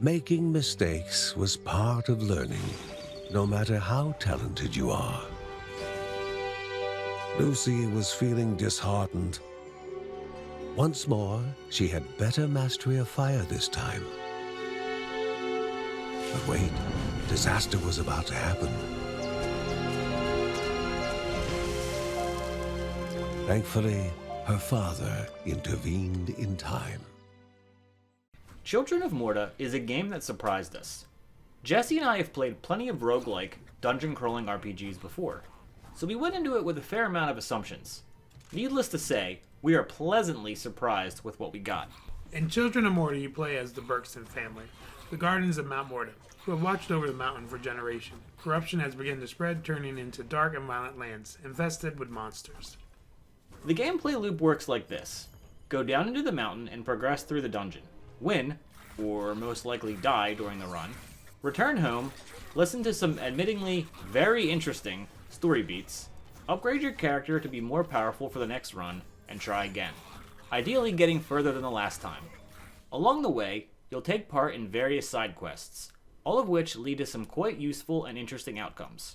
Making mistakes was part of learning, no matter how talented you are. Lucy was feeling disheartened. Once more, she had better mastery of fire this time. But wait, disaster was about to happen. Thankfully, her father intervened in time. Children of Morta is a game that surprised us. Jesse and I have played plenty of roguelike, dungeon-crawling RPGs before, so we went into it with a fair amount of assumptions. Needless to say, we are pleasantly surprised with what we got. In Children of Morta, you play as the Berkson family, the guardians of Mount Morta, who have watched over the mountain for generations. Corruption has begun to spread, turning into dark and violent lands, infested with monsters. The gameplay loop works like this. Go down into the mountain and progress through the dungeon. Win, or most likely die during the run. Return home, listen to some admittingly very interesting story beats, upgrade your character to be more powerful for the next run, and try again. Ideally getting further than the last time. Along the way, you'll take part in various side quests, all of which lead to some quite useful and interesting outcomes.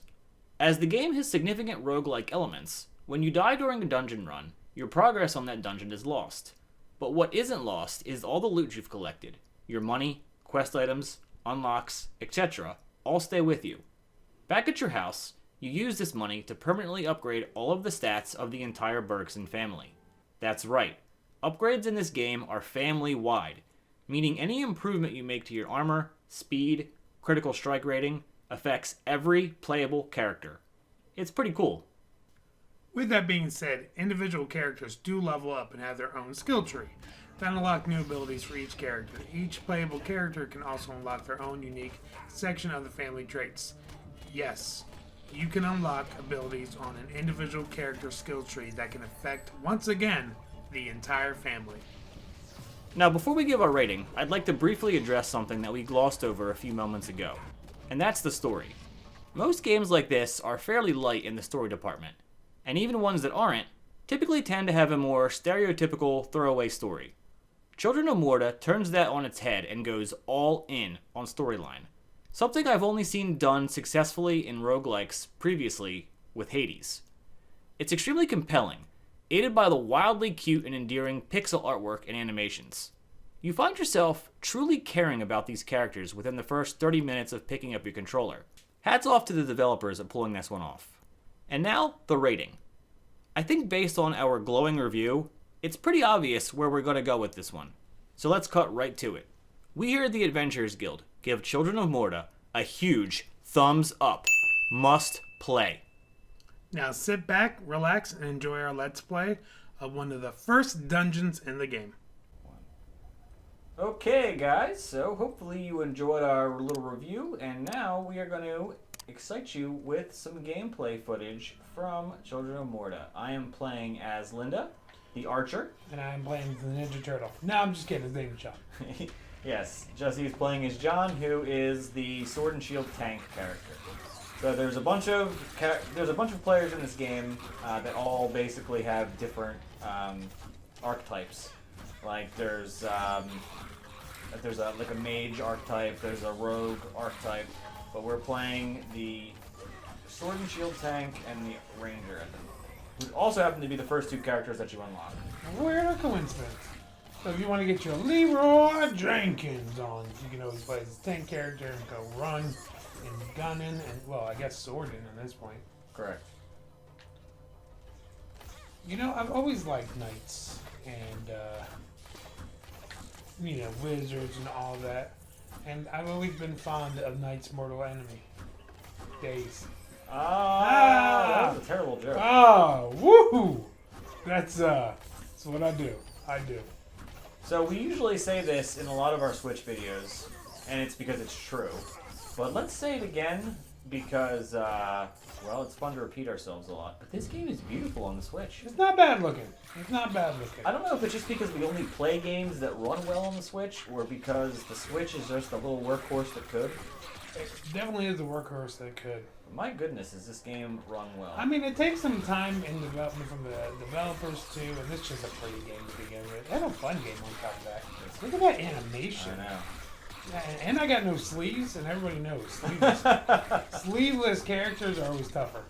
As the game has significant roguelike elements, when you die during a dungeon run, your progress on that dungeon is lost. But what isn't lost is all the loot you've collected. Your money, quest items, unlocks, etc. all stay with you. Back at your house, you use this money to permanently upgrade all of the stats of the entire Berkson family. That's right, upgrades in this game are family-wide, meaning any improvement you make to your armor, speed, critical strike rating affects every playable character. It's pretty cool. With that being said, individual characters do level up and have their own skill tree to unlock new abilities for each character. Each playable character can also unlock their own unique section of the family traits. Yes, you can unlock abilities on an individual character skill tree that can affect, once again, the entire family. Now, before we give our rating, I'd like to briefly address something that we glossed over a few moments ago, and that's the story. Most games like this are fairly light in the story department, and even ones that aren't typically tend to have a more stereotypical throwaway story. Children of Morta turns that on its head and goes all in on storyline, something I've only seen done successfully in roguelikes previously with Hades. It's extremely compelling, aided by the wildly cute and endearing pixel artwork and animations. You find yourself truly caring about these characters within the first 30 minutes of picking up your controller. Hats off to the developers at pulling this one off. And now, the rating. I think based on our glowing review, it's pretty obvious where we're going to go with this one. So let's cut right to it. We here at the Adventurers Guild give Children of Morta a huge thumbs up. Must play. Now sit back, relax, and enjoy our Let's Play of one of the first dungeons in the game. Okay guys, so hopefully you enjoyed our little review, and now we are going to excite you with some gameplay footage from Children of Morta. I am playing as Linda, the archer. And I'm playing the Ninja Turtle. No, I'm just kidding. His name is John. Yes, Jesse is playing as John, who is the Sword and Shield tank character. So there's a bunch of players in this game that all basically have different archetypes. Like there's a mage archetype, there's a rogue archetype, but we're playing the Sword and Shield tank and the ranger at them, who also happen to be the first two characters that you unlock. Weird a coincidence. So if you want to get your Leroy Jenkins on, you can always play as the tank character and go run and gunning and, well, I guess swording at this point. Correct. You know, I've always liked knights and, wizards and all that. And I've always been fond of Knight's Mortal Enemy. Days. That was a terrible joke. Oh, woohoo! That's what I do. So we usually say this in a lot of our Switch videos, and it's because it's true. But let's say it again because, it's fun to repeat ourselves a lot. But this game is beautiful on the Switch. It's not bad looking. I don't know if it's just because we only play games that run well on the Switch, or because the Switch is just a little workhorse that could. It definitely is a workhorse that could. My goodness, does this game run well? I mean, it takes some time in development from the developers too, and it's just a pretty game to begin with. And a fun game on top of that. Look at that animation. I know. And I got no sleeves, and everybody knows sleeveless characters are always tougher.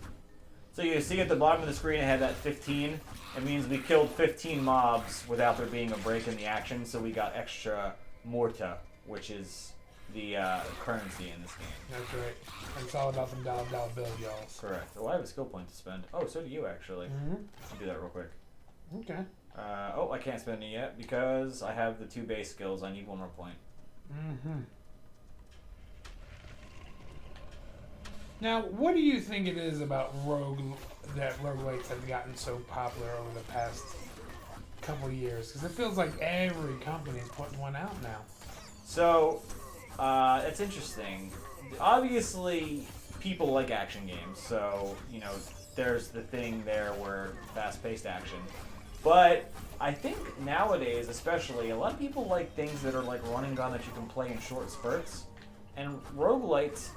So you see at the bottom of the screen, I had that 15. It means we killed 15 mobs without there being a break in the action, so we got extra Morta, which is the currency in this game. That's right. It's all about them dollar bill, y'all. Correct. Oh, I have a skill point to spend. Oh, so do you, actually. I'll do that real quick. Okay. Oh, I can't spend it yet because I have the 2 base skills. I need 1 more point. Now, what do you think it is about roguelikes have gotten so popular over the past couple of years? Because it feels like every company is putting one out now. So, it's interesting. Obviously, people like action games, so, you know, there's the thing there where fast-paced action. But I think nowadays, especially, a lot of people like things that are like run and gun that you can play in short spurts. And roguelites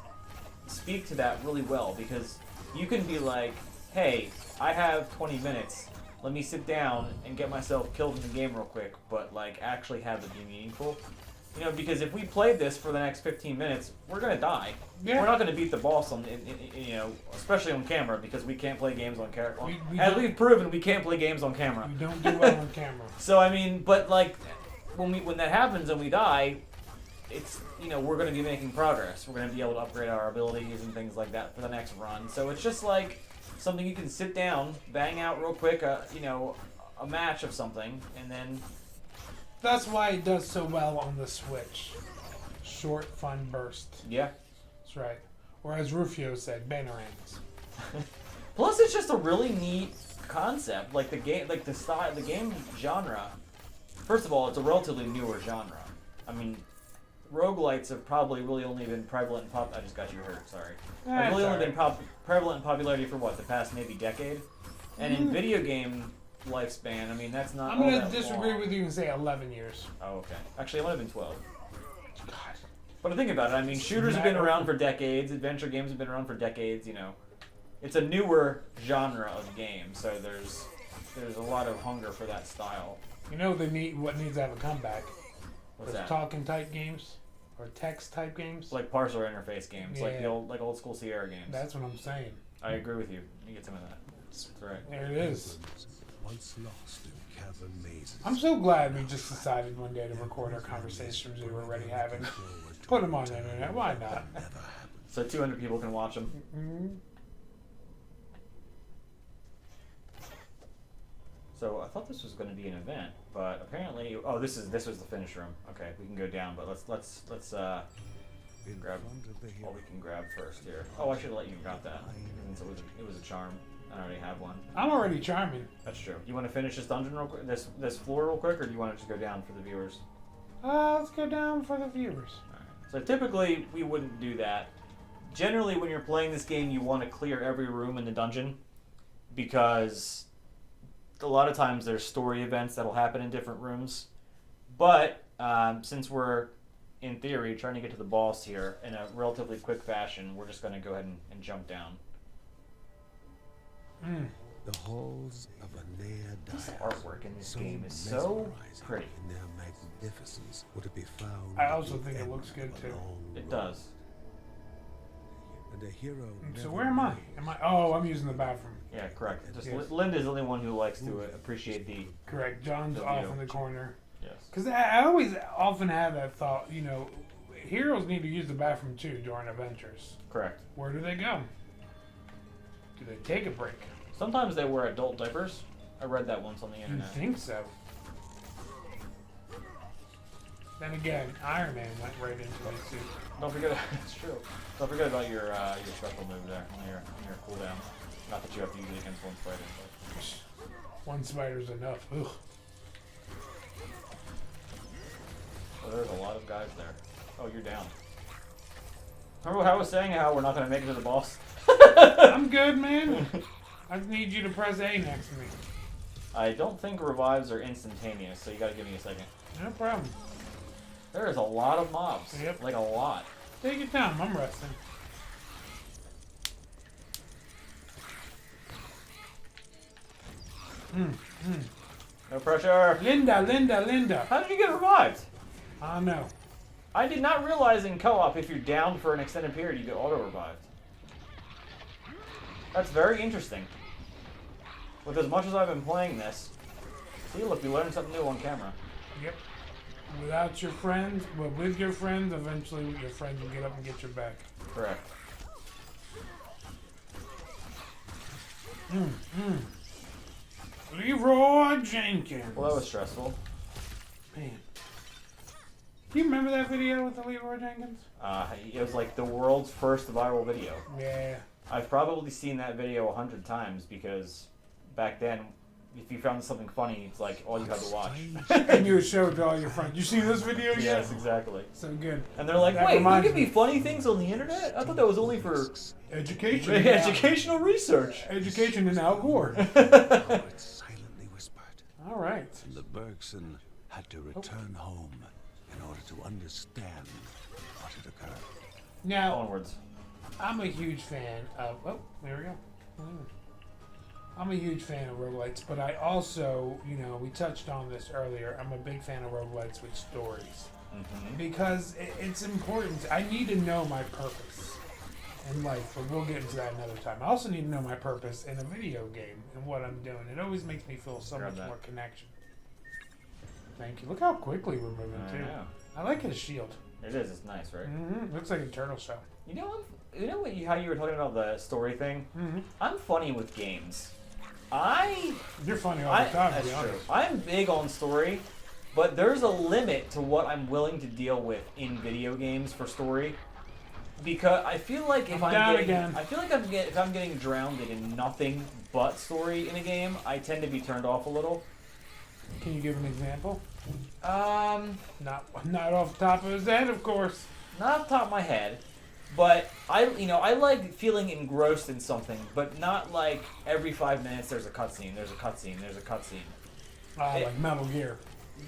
speak to that really well because you can be like, hey, I have 20 minutes. Let me sit down and get myself killed in the game real quick, but like actually have it be meaningful. You know, because if we played this for the next 15 minutes, we're gonna die. Yeah. We're not gonna beat the boss on, you know, especially on camera because we can't play games on camera. As we've proven, we can't play games on camera. We don't do well on camera. So I mean, but like, when that happens and we die, it's, you know, we're gonna be making progress. We're gonna be able to upgrade our abilities and things like that for the next run. So it's just like something you can sit down, bang out real quick, you know, a match of something, and then. That's why it does so well on the Switch. Short, fun burst. Yeah. That's right. Or as Rufio said, banarangs. Plus, it's just a really neat concept. Like the game, like the style, the game genre. First of all, it's a relatively newer genre. I mean, roguelites have probably really only been prevalent in I just got you hurt. Sorry. Have really only been prevalent in popularity for what, the past maybe decade, and in video game lifespan, I mean, that's not. I'm going to disagree with you and say 11 years. Oh, okay. Actually, it might have been 12. God. But think about it. I mean, shooters have been around for decades. Adventure games have been around for decades. You know, it's a newer genre of game, so there's a lot of hunger for that style. You know, what needs to have a comeback. What's Those that? talking type games or text type games. Like parser interface games, Yeah. like the old school Sierra games. That's what I'm saying. I agree with you. You get some of that. That's right. There it is. Once lost in cavern mazes. I'm so glad we just decided one day to record our conversations we were already having. Put them on the internet. Why not? So 200 people can watch them. Mm-hmm. So I thought this was going to be an event, but apparently, this was the finish room. Okay, we can go down, but let's grab what we can grab first here. Oh, I should have let you grab that. Since it was a charm. I already have one. I'm already charming. That's true. You want to finish this dungeon real quick, this floor real quick, or do you want to just go down for the viewers? Let's go down for the viewers. All right. So typically we wouldn't do that. Generally, when you're playing this game, you want to clear every room in the dungeon because a lot of times there's story events that'll happen in different rooms. But since we're in theory trying to get to the boss here in a relatively quick fashion, we're just going to go ahead and jump down. The halls of a near This artwork in this game is so pretty. In their magnificence would it be found. I also think it looks good too. It does. And a hero. So where am I? Oh, I'm using the bathroom. Yeah, correct. Just Yes. Linda's the only one who likes to appreciate the. Correct. John's The off view. in the corner. Yes. Because I always often have that thought, you know, heroes need to use the bathroom too during adventures. Correct. Where do they go? Do they take a break? Sometimes they wear adult diapers. I read that once on the You internet. think so? Then again, Iron Man went right into his suit. Don't forget. It's true. Don't forget about your special move there on your cooldown. Not that you have to use it against one spider, but. One spider's enough. Ugh. Oh, there's a lot of guys there. Oh, you're down. Remember what I was saying? How we're not gonna make it to the boss? I'm good, man. I just need you to press A next to me. I don't think revives are instantaneous, so you gotta give me a second. No problem. There is a lot of mobs. Yep. Like a lot. Take your time. I'm resting. No pressure. Linda. How did you get revived? I know. I did not realize in co-op, if you're down for an extended period, you get auto-revived. That's very interesting. With as much as I've been playing this, see, look, we learned something new on camera. Yep. Without your friends, but with your friends, eventually your friends will get up and get your back. Correct. Leroy Jenkins. Well, that was stressful. Man. Do you remember that video with the Leroy Jenkins? It was like the world's first viral video. Yeah. I've probably seen that video 100 times because back then, if you found something funny, it's like all you had to watch. And you would show it to all your friends. You seen this video yet? Yes, exactly. So good. And they're like, That wait, there reminds could be me. funny things on the internet? I thought that was only for Education. educational research. Education in Al Gore. Poets silently whispered, All right. and the Bergson had to return home in order to understand what had occurred. Now, Onwards. I'm a huge fan of... Oh, there we go. I'm a huge fan of roguelites, but I also, you know, we touched on this earlier, I'm a big fan of roguelites with stories. Because it's important. I need to know my purpose in life, but we'll get into that another time. I also need to know my purpose in a video game and what I'm doing. It always makes me feel so Grab much that. more connection. Thank you. Look how quickly we're moving, I too. know. I like his shield. It is. It's nice, right? Looks like a turtle shell. You know how you were talking about the story thing? I'm funny with games. You're funny all the time, to That's be true. honest. I'm big on story, but there's a limit to what I'm willing to deal with in video games for story. Because I feel like if if I'm getting drowned in nothing but story in a game, I tend to be turned off a little. Can you give an example? Not Not off the top of his head, of course. off the top of my head, but I like feeling engrossed in something, but not like every 5 minutes there's a cutscene, there's a cutscene, there's a cutscene. Like Metal Gear.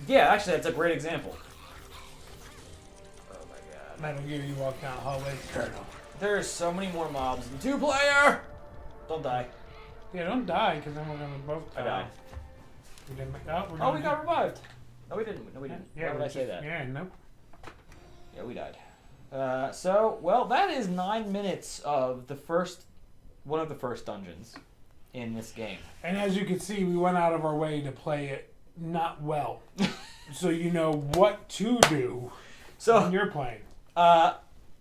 Yeah, actually, that's a great example. Oh my god. Metal Gear, you walk down the hallway, turtle. There's so many more mobs in 2-player! Don't die. Yeah, don't die, because then we're going to both die. I died. We didn't make Oh, we got revived. No, we didn't. No, we didn't. Yeah, Why would I say that? Yeah, nope. Yeah, we died. Well, that is 9 minutes of one of the first dungeons in this game. And as you can see, we went out of our way to play it not well. So you know what to do when you're playing.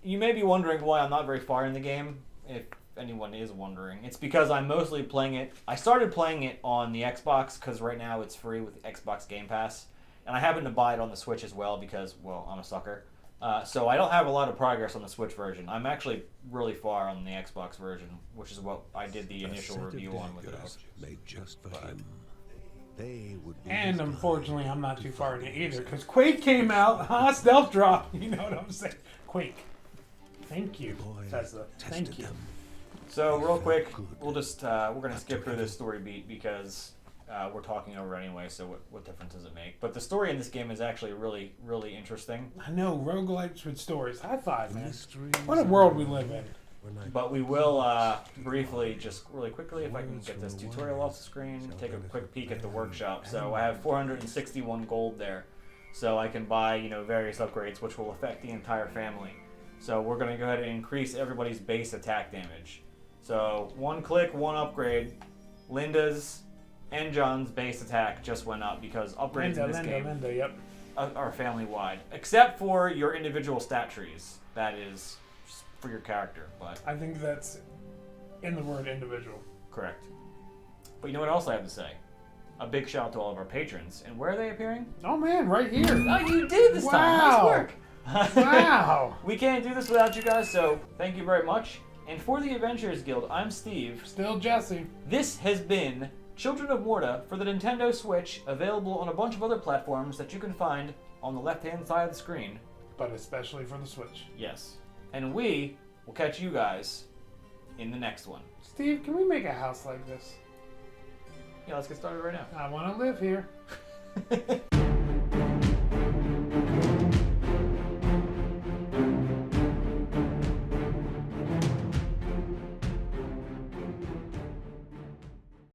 You may be wondering why I'm not very far in the game, if anyone is wondering. It's because I'm mostly playing it. I started playing it on the Xbox because right now it's free with Xbox Game Pass. And I happen to buy it on the Switch as well because, well, I'm a sucker. So I don't have a lot of progress on the Switch version. I'm actually really far on the Xbox version, which is what I did the initial review on with it. Made just for him. They would be And his unfortunately, guide I'm not too to far in it find either, his because Quake came out, stealth drop, you know what I'm saying? Quake. Thank you, boy Tesla. Thank tested you. them. So real quick, we'll just we're gonna skip through this story beat because we're talking over anyway. So what difference does it make? But the story in this game is actually really, really interesting. I know, roguelites with stories. High five, man. Mysteries What a world we live in. But we will briefly, just really quickly, if I can get this tutorial off the screen, take a quick peek at the workshop. So I have 461 gold there, so I can buy various upgrades, which will affect the entire family. So we're gonna go ahead and increase everybody's base attack damage. So one click, one upgrade. Linda's and John's base attack just went up because upgrades in this game Yep. are family-wide, except for your individual stat trees. That is for your character, but I think that's in the word individual. correct. But you know what else I have to say? A big shout out to all of our patrons. And where are they appearing? Oh man, right here. Oh, you did it this time. Nice Wow. work. Wow. We can't do this without you guys, so thank you very much. And for the Adventurers Guild, I'm Steve. Still Jesse. This has been Children of Morta for the Nintendo Switch, available on a bunch of other platforms that you can find on the left-hand side of the screen. But especially for the Switch. Yes. And we will catch you guys in the next one. Steve, can we make a house like this? Yeah, let's get started right now. I want to live here.